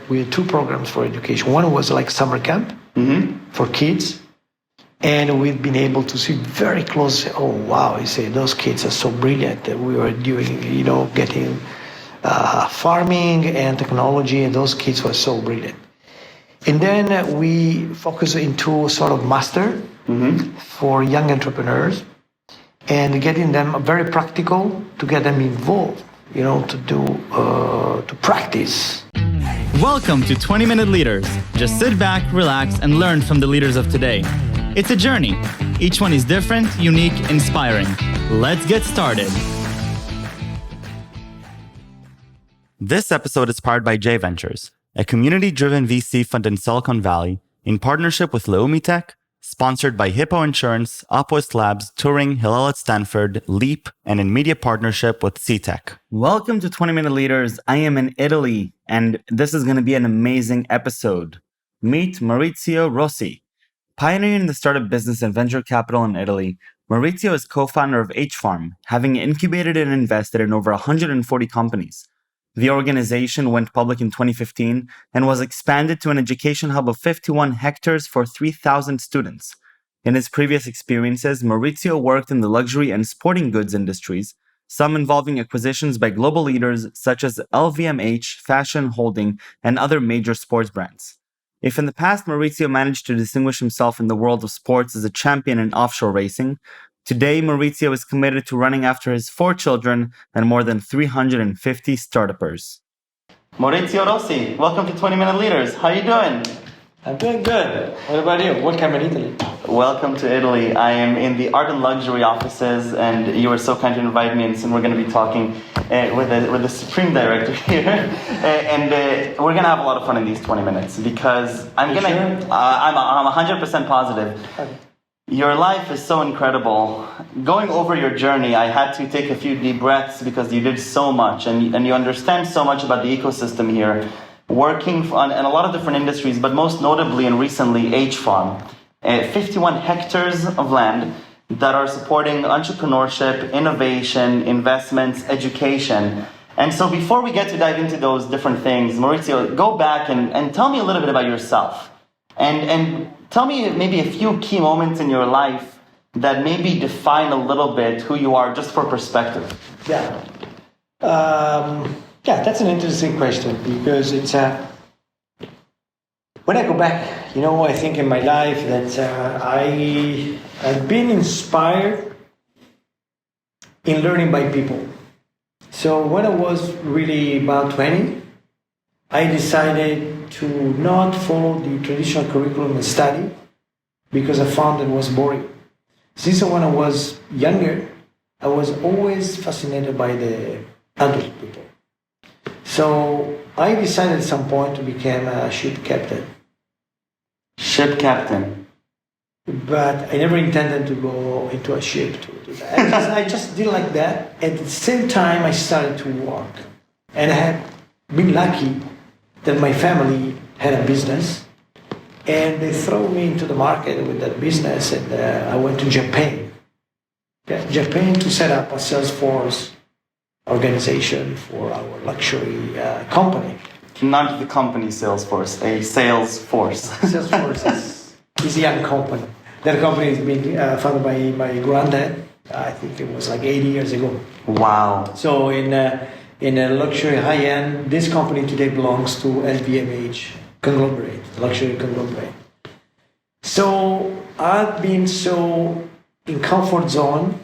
we had two programs for education. One was like summer camp for kids. And we've been able to see very close, oh, wow, you say, those kids are so brilliant. We were doing, getting farming and technology, and those kids were so brilliant. And then we focus into sort of master for young entrepreneurs and getting them very practical to get them involved, to practice. Welcome to 20-Minute Leaders. Just sit back, relax, and learn from the leaders of today. It's a journey. Each one is different, unique, inspiring. Let's get started. This episode is powered by J Ventures, a community-driven VC fund in Silicon Valley, in partnership with LVMH, sponsored by Hippo Insurance, Upwest Labs, Turing, Hillel at Stanford, Leap, and in media partnership with CTech. Welcome to 20-Minute Leaders. I am in Italy, and this is going to be an amazing episode. Meet Maurizio Rossi. Pioneering the startup business and venture capital in Italy, Maurizio is co-founder of H-Farm, having incubated and invested in over 140 companies. The organization went public in 2015 and was expanded to an education hub of 51 hectares for 3,000 students. In his previous experiences, Maurizio worked in the luxury and sporting goods industries, some involving acquisitions by global leaders such as LVMH, Fashion Holding, and other major sports brands. If in the past Maurizio managed to distinguish himself in the world of sports as a champion in offshore racing, today Maurizio is committed to running after his 4 children and more than 350 startuppers. Maurizio Rossi, welcome to 20-Minute Leaders. How are you doing? I'm doing good. What about you? Welcome in Italy. Welcome to Italy. I am in the art and luxury offices, and you were so kind to invite me, and we're going to be talking with the supreme director here, and we're going to have a lot of fun in these 20 minutes because I'm 100% positive. Okay. Your life is so incredible. Going over your journey, I had to take a few deep breaths because you did so much, and you understand so much about the ecosystem here, working in a lot of different industries, but most notably and recently H-Farm, 51 hectares of land that are supporting entrepreneurship, innovation, investments, education. And so before we get to dive into those different things, Maurizio, go back and tell me a little bit about yourself. And tell me maybe a few key moments in your life that maybe define a little bit who you are, just for perspective. Yeah, that's an interesting question because it's when I go back, I think in my life that I've been inspired in learning by people. So when I was really about 20, I decided to not follow the traditional curriculum and study because I found it was boring. Since when I was younger, I was always fascinated by the adult people. So I decided at some point to become a ship captain. Ship captain. But I never intended to go into a ship to do that. I just did like that. At the same time, I started to work. And I had been lucky that my family had a business. And they threw me into the market with that business. And I went to Japan. Japan to set up a Salesforce organization for our luxury company. Not the company Salesforce, a sales force. Salesforce is a young company. That company has been founded by my granddad. I think it was like 80 years ago. Wow. So in a luxury high-end, this company today belongs to LVMH conglomerate, luxury conglomerate. So I've been so in comfort zone,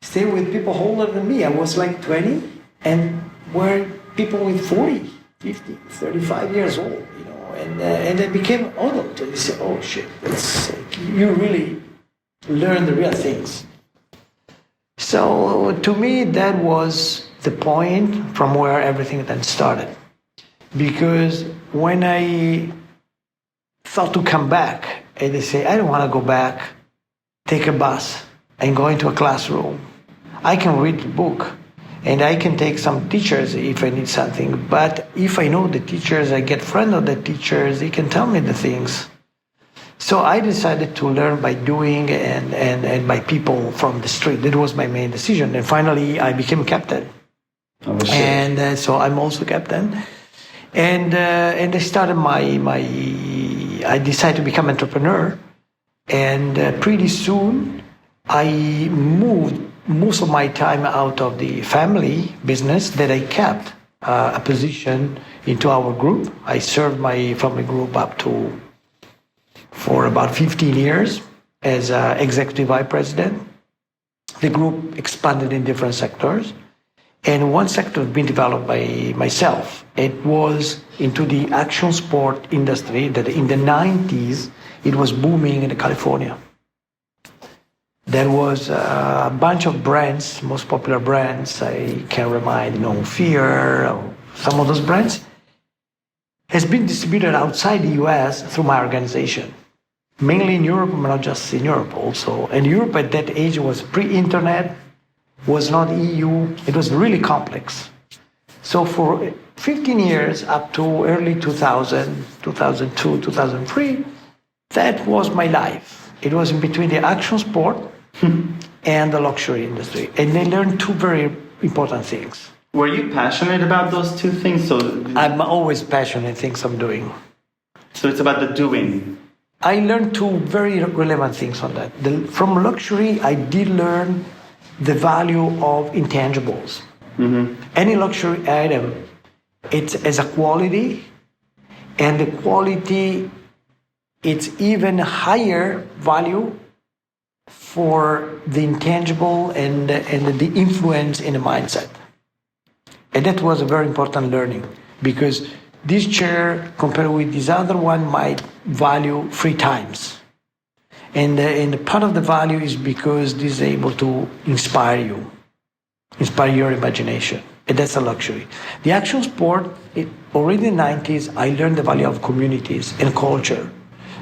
stay with people older than me. I was like 20 and were people with 40, 50, 35 years old, and I became adult. And they said, oh shit, you really learn the real things. So to me, that was the point from where everything then started. Because when I thought to come back, and they say, I don't want to go back, take a bus and go into a classroom. I can read the book and I can take some teachers if I need something. But if I know the teachers, I get friends of the teachers, they can tell me the things. So I decided to learn by doing and by people from the street. That was my main decision. And finally, I became captain. And so I'm also captain. And I started I decided to become entrepreneur. And pretty soon, I moved most of my time out of the family business that I kept a position into our group. I served my family group for about 15 years as executive vice president. The group expanded in different sectors. And one sector has been developed by myself. It was into the action sport industry that in the 90s, it was booming in California. There was a bunch of brands, most popular brands, I can remind, Fear, or some of those brands, has been distributed outside the US through my organization. Mainly in Europe, but not just in Europe also. And Europe at that age was pre-internet, was not EU, it was really complex. So for 15 years, up to early 2000, 2002, 2003, that was my life. It was in between the action sport and the luxury industry. And I learned two very important things. Were you passionate about those two things? I'm always passionate in things I'm doing. So it's about the doing. I learned two very relevant things on that. From luxury, I did learn the value of intangibles. Mm-hmm. Any luxury item, it has a quality, and the quality, it's even higher value for the intangible and the influence in the mindset. And that was a very important learning, because this chair, compared with this other one, might value 3 times. And part of the value is because this is able to inspire your imagination. And that's a luxury. The action sport, already in the 90s, I learned the value of communities and culture.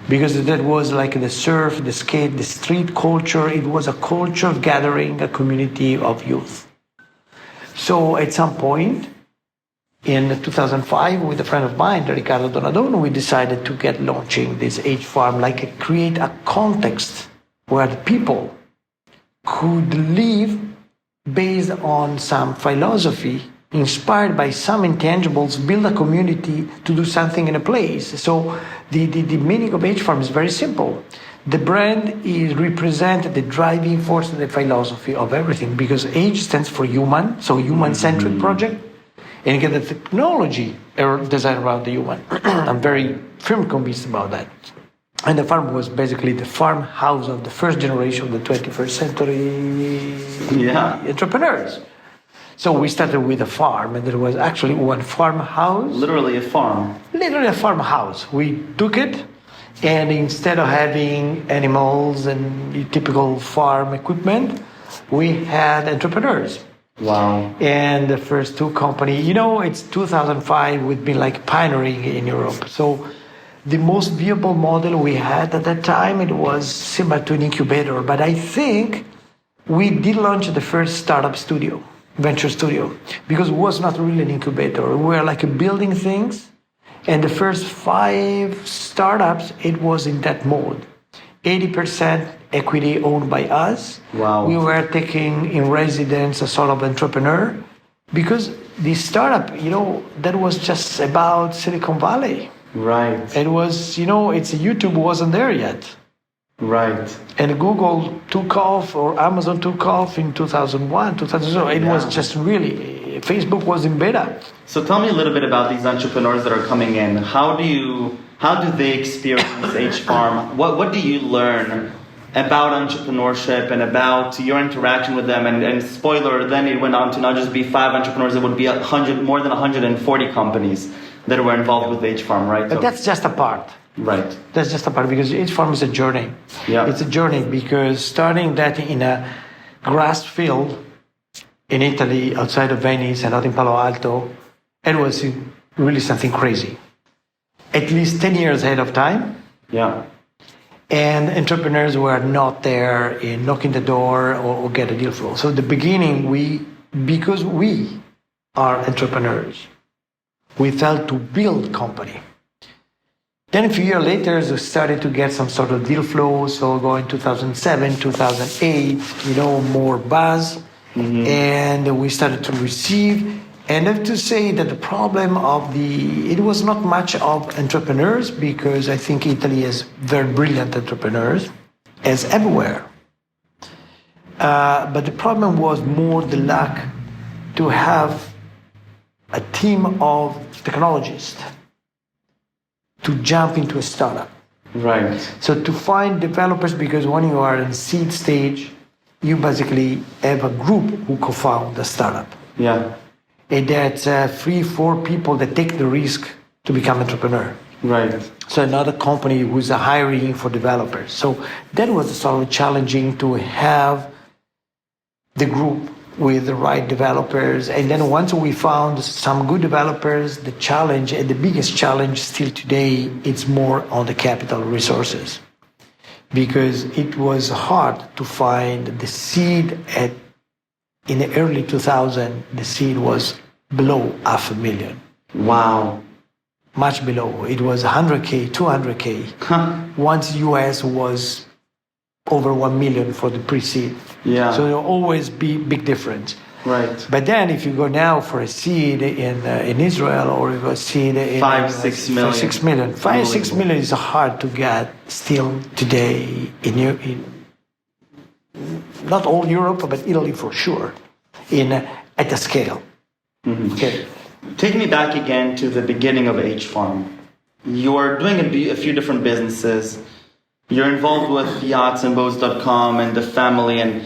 Because that was like the surf, the skate, the street culture. It was a culture gathering, a community of youth. So at some point, in 2005, with a friend of mine, Riccardo Donadon, we decided to get launching this H Farm, create a context where the people could live based on some philosophy, inspired by some intangibles, build a community to do something in a place. So the meaning of H Farm is very simple. The brand represents the driving force and the philosophy of everything, because H stands for human, so human-centric project. And you get the technology designed around the human. I'm very firmly convinced about that. And the farm was basically the farmhouse of the first generation of the 21st century entrepreneurs. So we started with a farm, and there was actually one farmhouse. Literally a farm. Literally a farmhouse. We took it, and instead of having animals and typical farm equipment, we had entrepreneurs. Wow. And the first two companies, it's 2005, we've been pioneering in Europe. So the most viable model we had at that time, it was similar to an incubator. But I think we did launch the first startup studio, venture studio, because it was not really an incubator. We were building things. And the first 5 startups, it was in that mode. 80% equity owned by us. Wow. We were taking in residence a sort of entrepreneur, because the startup, that was just about Silicon Valley. Right. It was, YouTube wasn't there yet. Right. And Google took off, or Amazon took off in 2001, 2002. It was just really, Facebook was in beta. So tell me a little bit about these entrepreneurs that are coming in. How do they experience H Farm? What do you learn about entrepreneurship and about your interaction with them? And spoiler, then it went on to not just be 5 entrepreneurs, it would be more than 140 companies that were involved with H Farm, right? But that's just a part. Right. That's just a part, because H Farm is a journey. Yeah. It's a journey, because starting that in a grass field in Italy, outside of Venice and out in Palo Alto, it was really something crazy. At least 10 years ahead of time. Yeah. And entrepreneurs were not there in knocking the door or get a deal flow. So the beginning, because we are entrepreneurs, we felt to build company. Then a few years later, we started to get some sort of deal flow. So going 2007, 2008, more buzz. Mm-hmm. And we started to receive. And I have to say that the problem it was not much of entrepreneurs, because I think Italy has very brilliant entrepreneurs, as everywhere. But the problem was more the lack to have a team of technologists to jump into a startup. Right. So to find developers, because when you are in seed stage, you basically have a group who co-found the startup. Yeah. And that's 3-4 people that take the risk to become entrepreneur. Right. So another company who's hiring for developers. So that was sort of challenging to have the group with the right developers. And then once we found some good developers, the challenge, and the biggest challenge still today, it's more on the capital resources. Because it was hard to find the seed in the early 2000, the seed was below $500,000. Wow. Much below. It was 100K, 200K. Huh. Once US was over 1 million for the pre-seed. Yeah. So there'll always be big difference. Right. But then if you go now for a seed in Israel, or you go seed in 5-6 million. 6 million. 5-6 million is hard to get still today in not all Europe, but Italy for sure, at the scale. Mm-hmm. Okay. Take me back again to the beginning of H Farm. You're doing a few different businesses. You're involved with yachts and boats.com and the family. And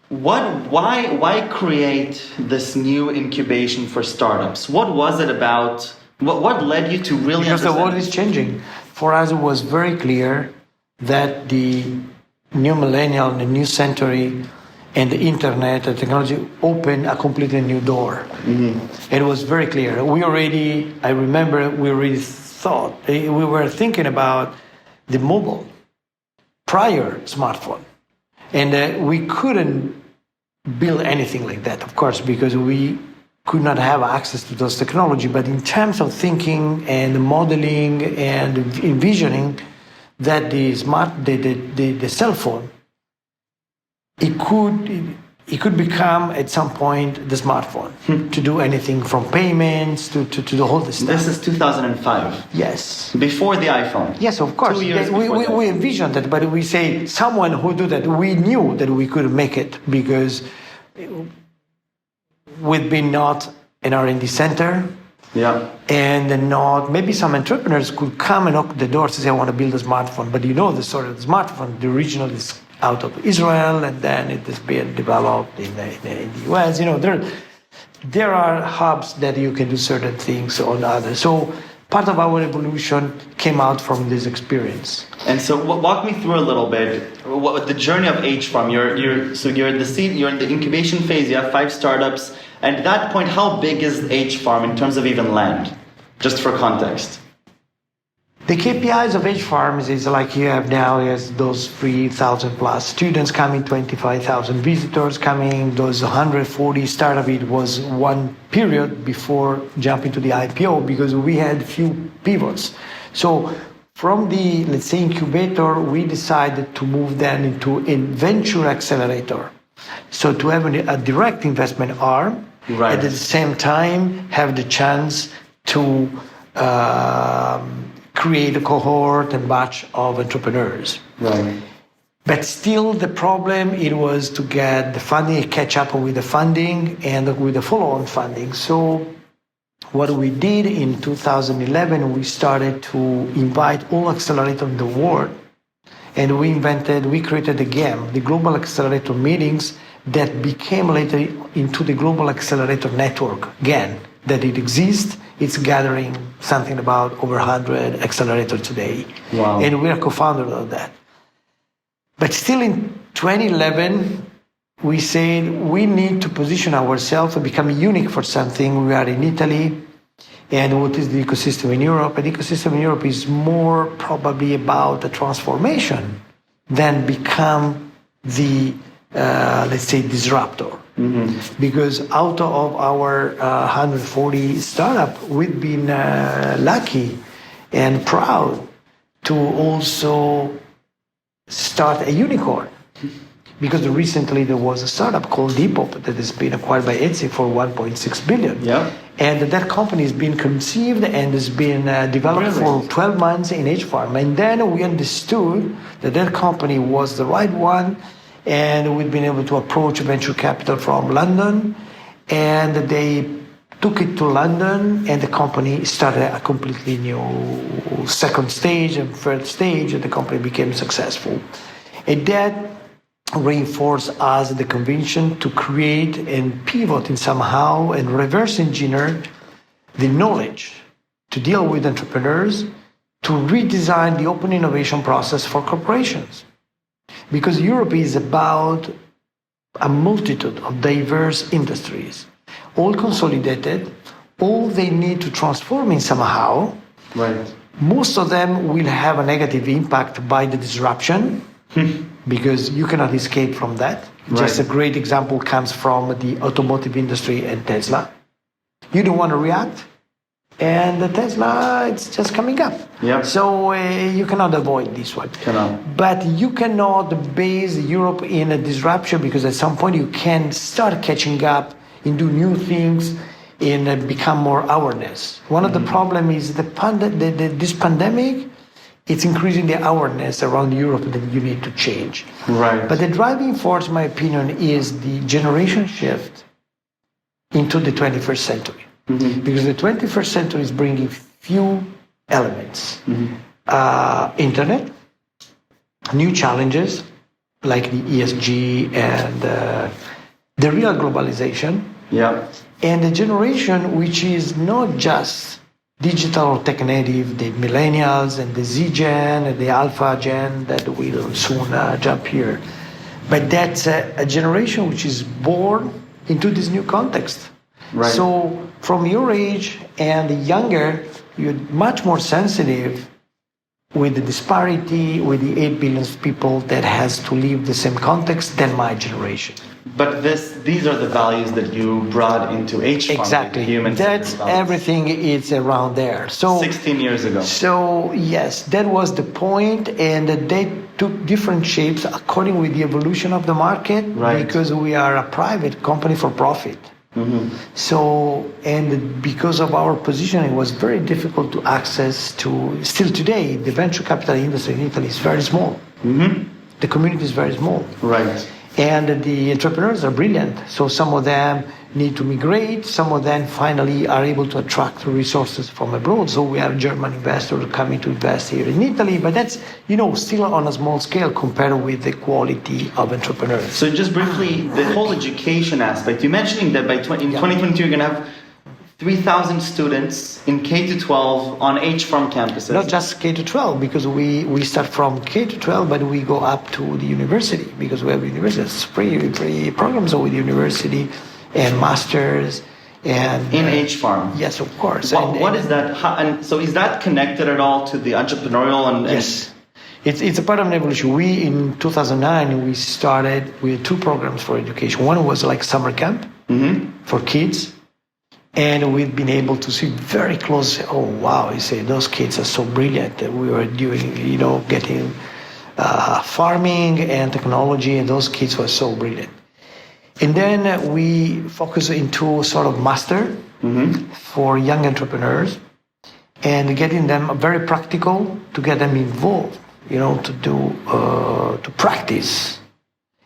why create this new incubation for startups? What was it about? What led you to really? Because the world is changing. For us, it was very clear that the new millennial, the new century, and the internet and technology opened a completely new door. Mm-hmm. It was very clear. I remember we already thought, we were thinking about the mobile prior smartphone. And we couldn't build anything like that, of course, because we could not have access to those technology. But in terms of thinking and modeling and envisioning that the cell phone, it could become at some point the smartphone to do anything from payments to the whole stuff. This is 2005. Yes. Before the iPhone. Yes, of course. 2 years we envisioned that, but we say someone who do that. We knew that we could make it because we've been not an R&D center. Yeah. And not, maybe some entrepreneurs could come and knock the door and say, I want to build a smartphone. But you know the sort of smartphone, the original is out of Israel, and then it has been developed in the US. You know, there are hubs that you can do certain things on others. So part of our evolution came out from this experience. And so walk me through a little bit the journey of H Farm. You're in the seed, you're in the incubation phase. You have 5 startups. And at that point, how big is H Farm in terms of even land? Just for context. The KPIs of H Farms is like you have now is those 3,000 plus students coming, 25,000 visitors coming, those 140 startup. It was one period before jumping to the IPO because we had few pivots. So from the, let's say, incubator, we decided to move then into a venture accelerator. So to have a direct investment arm, right. At the same time have the chance to create a cohort and batch of entrepreneurs. Right. But still the problem, it was to get the funding, catch up with the funding and with the follow-on funding. So what we did in 2011, we started to invite all accelerators in the world. And we created the GAM, the Global Accelerator Meetings, that became later into the Global Accelerator Network, GAN, that it exists. It's gathering something about over 100 accelerators today. Wow. And we are co-founders of that. But still in 2011, we said we need to position ourselves to become unique for something. We are in Italy. And what is the ecosystem in Europe? And the ecosystem in Europe is more probably about the transformation than become the, let's say, disruptor. Mm-hmm. Because out of our 140 startup, we've been lucky and proud to also start a unicorn. because recently there was a startup called Depop that has been acquired by Etsy for 1.6 billion. Yeah. And that company has been conceived and has been developed for 12 months in H-Farm. And then we understood that that company was the right one, and we've been able to approach venture capital from London, and they took it to London, and the company started a completely new second stage and third stage, and the company became successful. And that reinforced us the conviction to create and pivot in somehow and reverse engineer the knowledge to deal with entrepreneurs, to redesign the open innovation process for corporations. Because Europe is about a multitude of diverse industries, all consolidated, all they need to transform in somehow. Right. Most of them will have a negative impact by the disruption, because you cannot escape from that. Right. Just a great example comes from the automotive industry and Tesla. You don't want to react, and the Tesla, it's just coming up. Yep. So you cannot avoid this one. Cannot. But you cannot base Europe in a disruption, because at some point you can start catching up and do new things and become more awareness. One of the problems is this pandemic. It's increasing the awareness around Europe that you need to change. Right. But the driving force, in my opinion, is the generation shift into the 21st century. Because the 21st century is bringing few elements. Internet, new challenges like the ESG and the real globalization. Yeah. And a generation which is not just digital or tech native, the millennials and the Z Gen and the Alpha Gen that will soon jump here. But that's a generation which is born into this new context. Right. So from your age and younger, you're much more sensitive with the disparity, with the 8 billion people that has to live the same context than my generation. But these are the values that you brought into H-Farm. Exactly. That's everything is around there. So 16 years ago. So yes, that was the point, and they took different shapes according with the evolution of the market. Right. Because we are a private company for profit. So, and because of our position, it was very difficult to access to, still today, the venture capital industry in Italy is very small. The community is very small. Right. And the entrepreneurs are brilliant. So some of them need to migrate. Some of them finally are able to attract resources from abroad. So we have German investors coming to invest here in Italy. But that's, still on a small scale compared with the quality of entrepreneurs. So just briefly, the whole education aspect. You're mentioning that in 2022, you're going to have 3,000 students in K-12 on H-Farm campuses. Not just K-12, because we start from K-12, but we go up to the university, because we have universities, free programs with the university and masters. And in H-Farm? Yes, of course. What is that? So is that connected at all to the entrepreneurial? Yes. It's a part of an evolution. We, in 2009, we started with 2 programs for education. One was like summer camp for kids. And we've been able to see very close, oh, wow, you say, those kids are so brilliant. We were doing, getting farming and technology, and those kids were so brilliant. And then we focus into sort of master for young entrepreneurs and getting them very practical to get them involved, to practice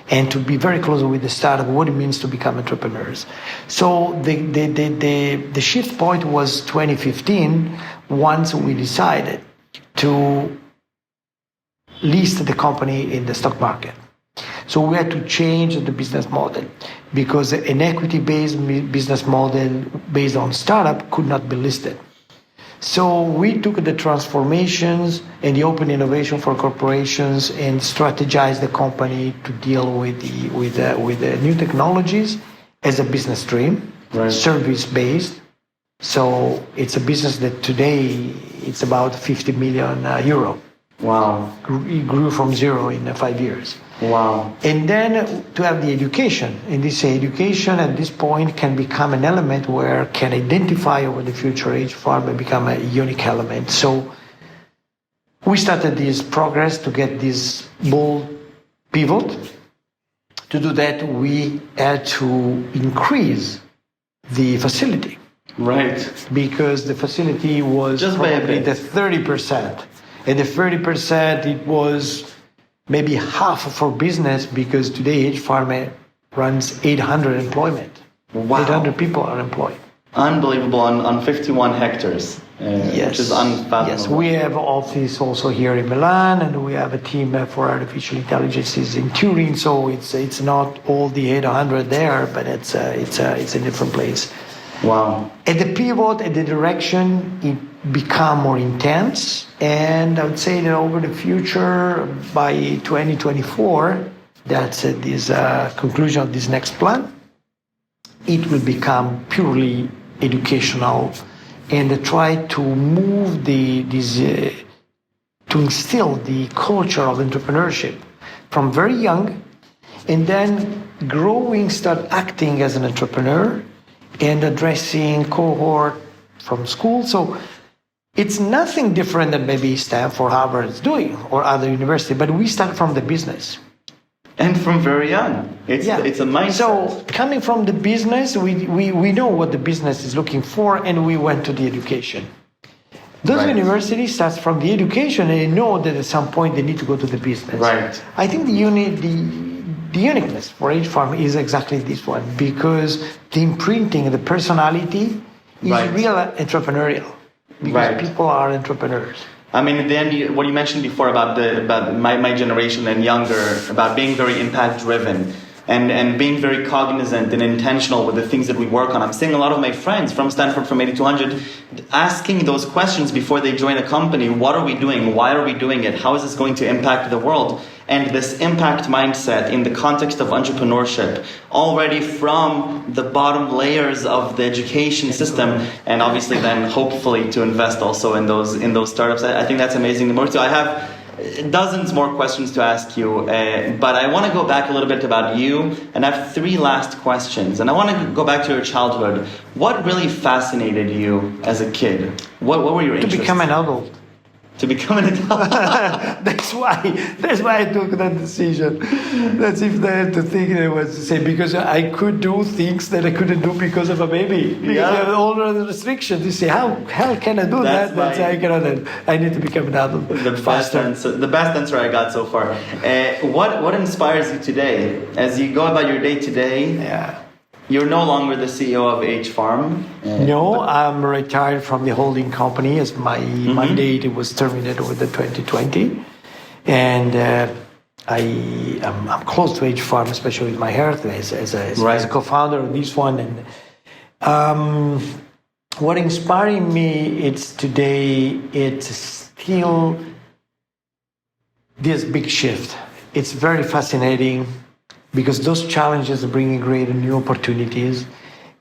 and to be very close with the startup, what it means to become entrepreneurs. So the shift point was 2015, once we decided to list the company in the stock market. So we had to change the business model, because an equity-based business model based on startup could not be listed. So we took the transformations and the open innovation for corporations and strategized the company to deal with the new technologies as a business stream, service-based. So it's a business that today it's about 50 million euro. Wow. It grew from zero in 5 years. Wow. And then to have the education, and this education at this point can become an element where can identify over the future H-Farm and become a unique element. So we started this progress to get this bold pivot To do that, we had to increase the facility. Right. Because the facility was Just by a probably bit. the 30%. And the 30%, it was maybe half of our business, because today H Farm runs 800 employment. Wow. 800 people are employed. Unbelievable on 51 hectares, Yes. which is unfathomable. Yes, we have an office also here in Milan, and we have a team for artificial intelligence in Turin. So it's not all the 800 there, but it's a different place. Wow. At the pivot, at the direction, it become more intense, and I would say that over the future, by 2024, that's this conclusion of this next plan, it will become purely educational, and try to move to instill the culture of entrepreneurship from very young, and then growing, start acting as an entrepreneur and addressing cohort from school. So it's nothing different than maybe Stanford, Harvard is doing, or other university, but we start from the business. And from very young. It's a mindset. So coming from the business, we know what the business is looking for, and we went to the education. Those Right. universities start from the education, and they know that at some point they need to go to the business. Right. I think the uniqueness for H Farm is exactly this one, because the imprinting, the personality is Right. real entrepreneurial, because Right. people are entrepreneurs. I mean, at the end, what you mentioned before about my generation and younger, about being very impact driven and being very cognizant and intentional with the things that we work on. I'm seeing a lot of my friends from Stanford, from 8200, asking those questions before they join a company. What are we doing? Why are we doing it? How is this going to impact the world? And this impact mindset in the context of entrepreneurship, already from the bottom layers of the education system, and obviously then hopefully to invest also in those startups. I think that's amazing. Maurizio, I have dozens more questions to ask you, but I want to go back a little bit about you, and I have 3 last questions. And I want to go back to your childhood. What really fascinated you as a kid? What were your interests? To become an adult. To become an adult. That's why I took that decision. That's if they had to think it was to say, because I could do things that I couldn't do because of a baby. Because I have all the restrictions. You say, how hell can I do that? That's I cannot. I need to become an adult. The best answer I got so far. What inspires you today as you go about your day today? Yeah. You're no longer the CEO of H Farm. No, I'm retired from the holding company, as my mandate was terminated with the 2020. And I'm close to H Farm, especially with my health as a co-founder of this one. And what inspiring me it's today, it's still this big shift. It's very fascinating, because those challenges are bringing great new opportunities.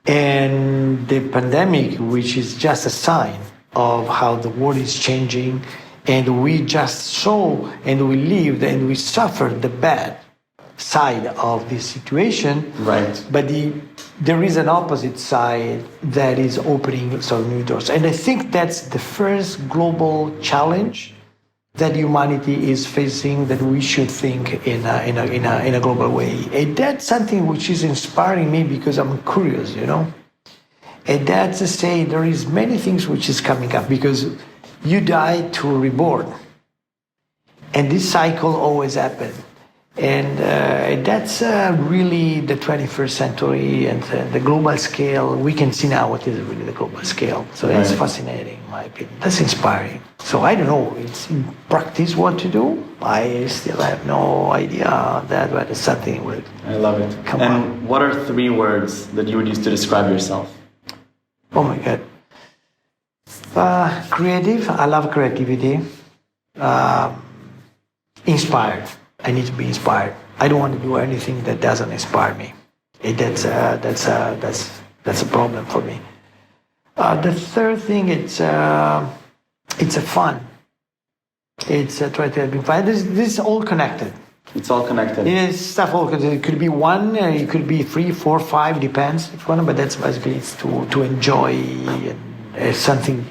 And the pandemic, which is just a sign of how the world is changing, and we just saw and we lived and we suffered the bad side of this situation. Right. But there is an opposite side that is opening some new doors. And I think that's the first global challenge that humanity is facing, that we should think in a global way. And that's something which is inspiring me, because I'm curious, And that's to say there is many things which is coming up, because you die to reborn. And this cycle always happens. And that's really the 21st century and the global scale. We can see now what is really the global scale. So that's fascinating, in my opinion. That's inspiring. So I don't know, it's in practice what to do. I still have no idea that, but it's something with. I love it. And what are 3 words that you would use to describe yourself? Oh my God. Creative. I love creativity. Inspired. I need to be inspired. I don't want to do anything that doesn't inspire me. That's a problem for me. The third thing, it's a fun. It's try to be fun. This is all connected. It's all connected. It is stuff all connected. It could be 1, it could be 3, 4, 5, depends if one. But that's basically it's to enjoy and something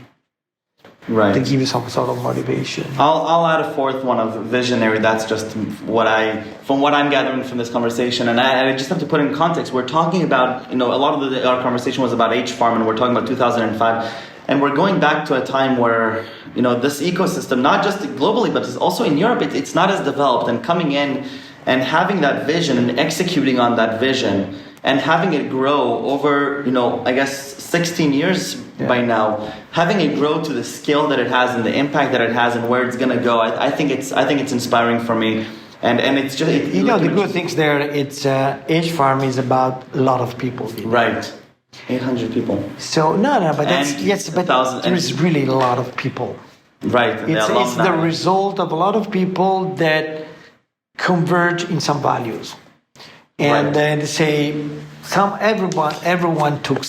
Right. to give you some sort of motivation. I'll add a fourth one of visionary. That's just from what I'm gathering from this conversation. And I just have to put in context. We're talking about, a lot of our conversation was about H-Farm, and we're talking about 2005. And we're going back to a time where, this ecosystem, not just globally, but it's also in Europe, it's not as developed. And coming in and having that vision and executing on that vision and having it grow over, 16 years by now, having it grow to the scale that it has and the impact that it has and where it's going to go, I think it's inspiring for me. And it's just... the good things there, it's H-Farm is about a lot of people. Right. 800 people. So, but there is really a lot of people. Right. It's the result of a lot of people that converge in some values. And then say everyone took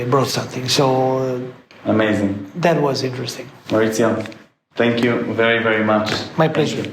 brought something. So amazing. That was interesting. Maurizio, thank you very, very much. My pleasure.